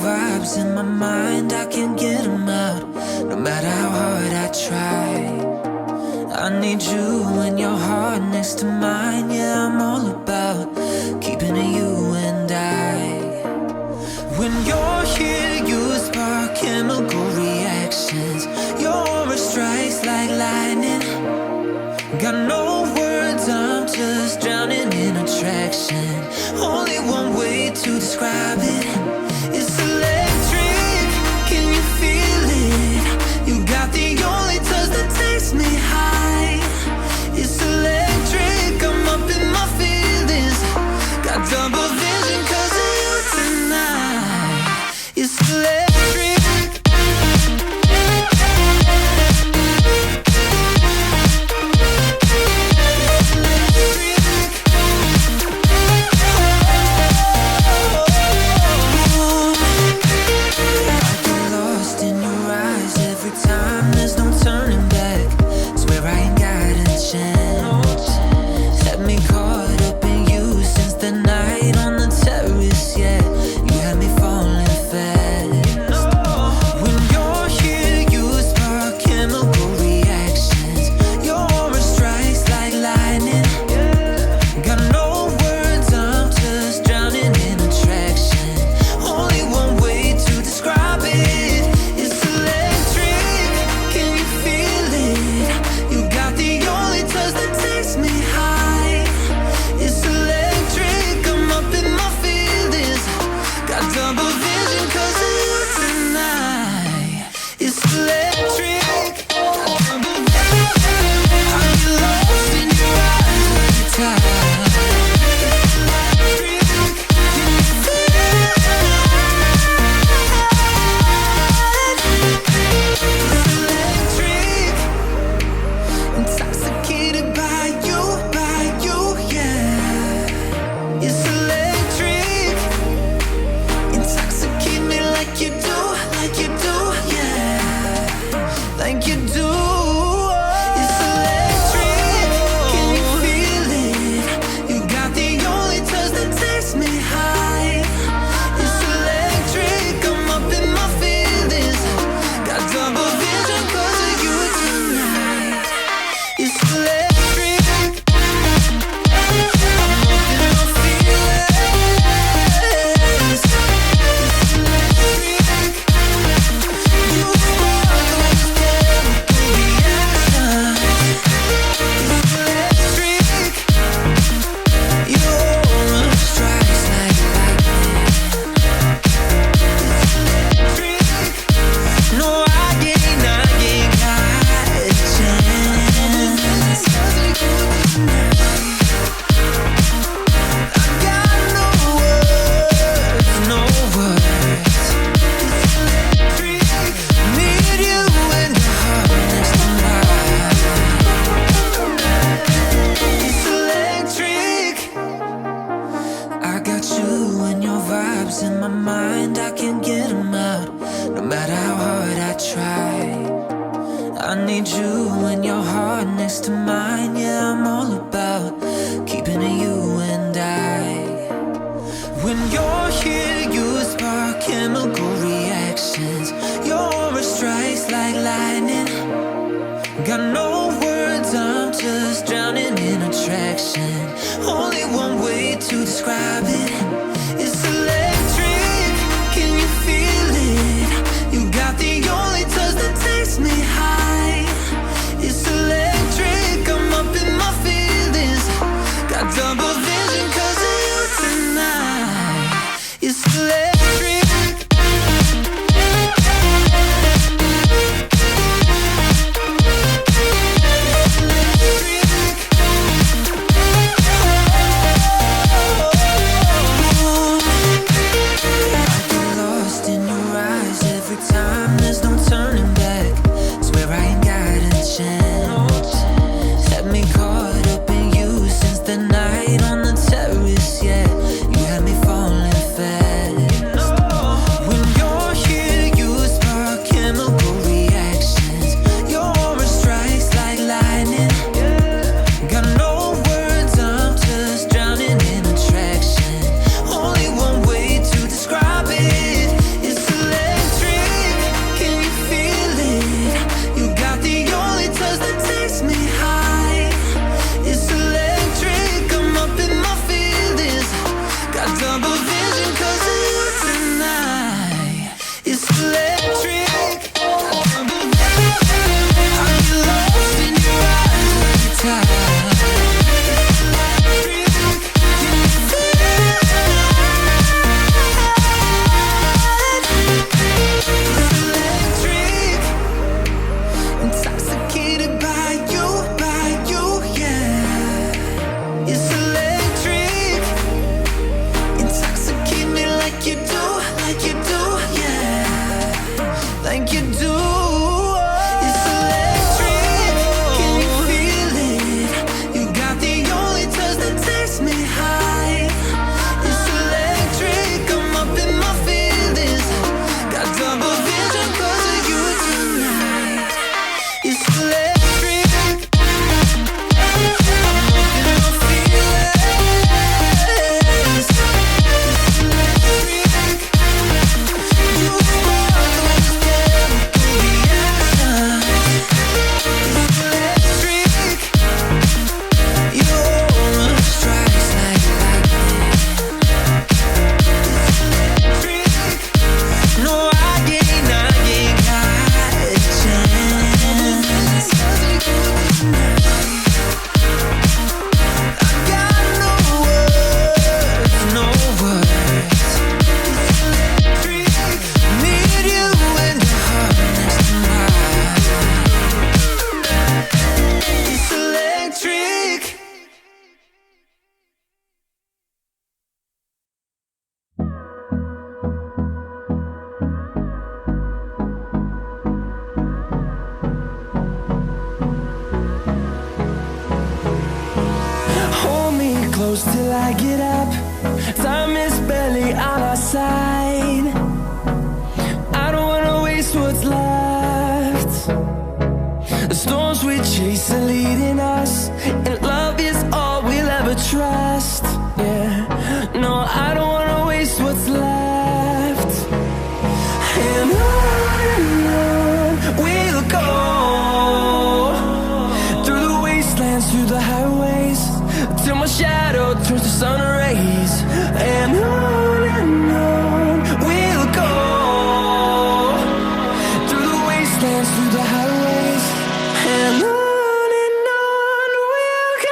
vibes in my mind, I can't get them out, no matter how hard I try. I need you and your heart next to mine. Yeah, I'm all about keeping it you and I. When you're here, you spark chemical reactions. Your aura strikes like lightning. Got no words, I'm just drowning in attraction. Only one way to describe it. It's electric, can you feel it? You got the only touch that takes me high. It's electric, I'm up in my feelings. Got double vision 'cause of you tonight. It's electric. In my mind, I can't get them out, no matter how hard I try. I need you and your heart next to mine. Yeah, I'm all about keeping it you and I. When you're here, you spark chemical reactions. Your aura strikes like lightning. Got no words, I'm just drowning in attraction. Only one way to describe it. It's electric, can you feel it? You got the only touch that takes me high. It's electric, I'm up in my feelings. Got double vision 'cause of you tonight. It's electric. Oh, I get up. Time is barely on our side. I don't wanna waste what's left. The storms we chase are leading us, and love is all we'll ever trust. Yeah, no, I don't wanna waste what's left. And on we'll go, through the wastelands, through the highways, till my shadow turns to sun rays. And on we'll go, through the wastelands, through the highways, and on we'll go.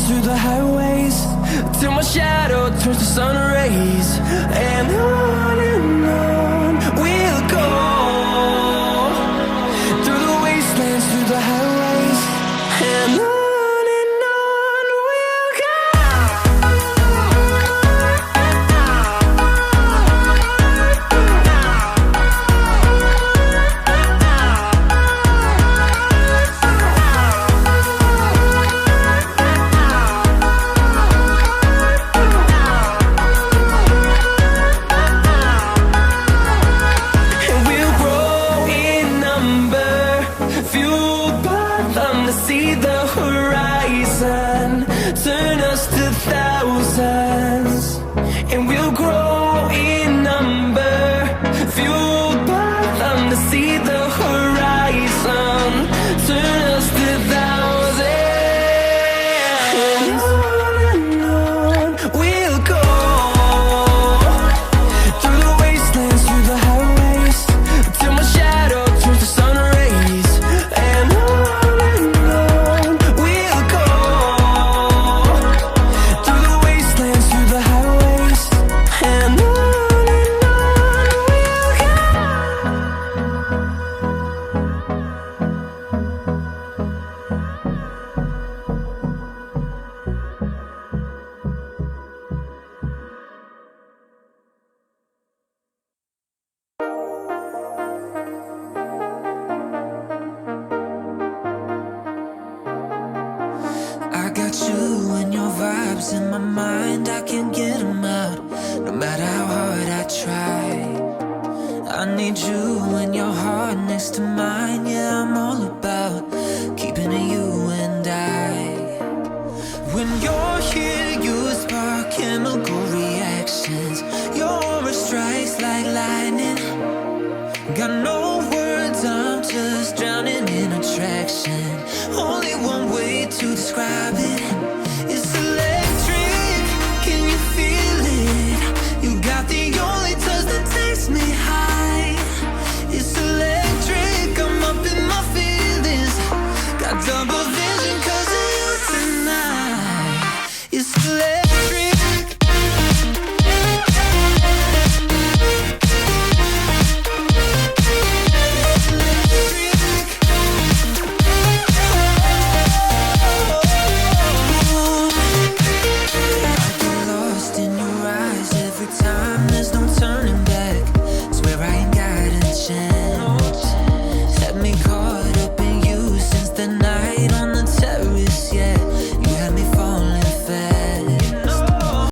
Through the highways, till my shadow turns to sun rays. And on we'll go, through the wastelands, through the highways, and on we'll go. See the horizon, turn us to thousands, and we'll grow in number, fueled by them to see the horizon, turn us to thousands. And on we'll go, through the wastelands, through the highways, till my shadow turns to sun rays. And I got you and your vibes in my mind, I can't get them out, no matter how hard I try. I need you and your heart next to mine. Yeah, I'm all about keeping it you and I. When you're here, you spark chemical reactions. Your aura strikes like lightning.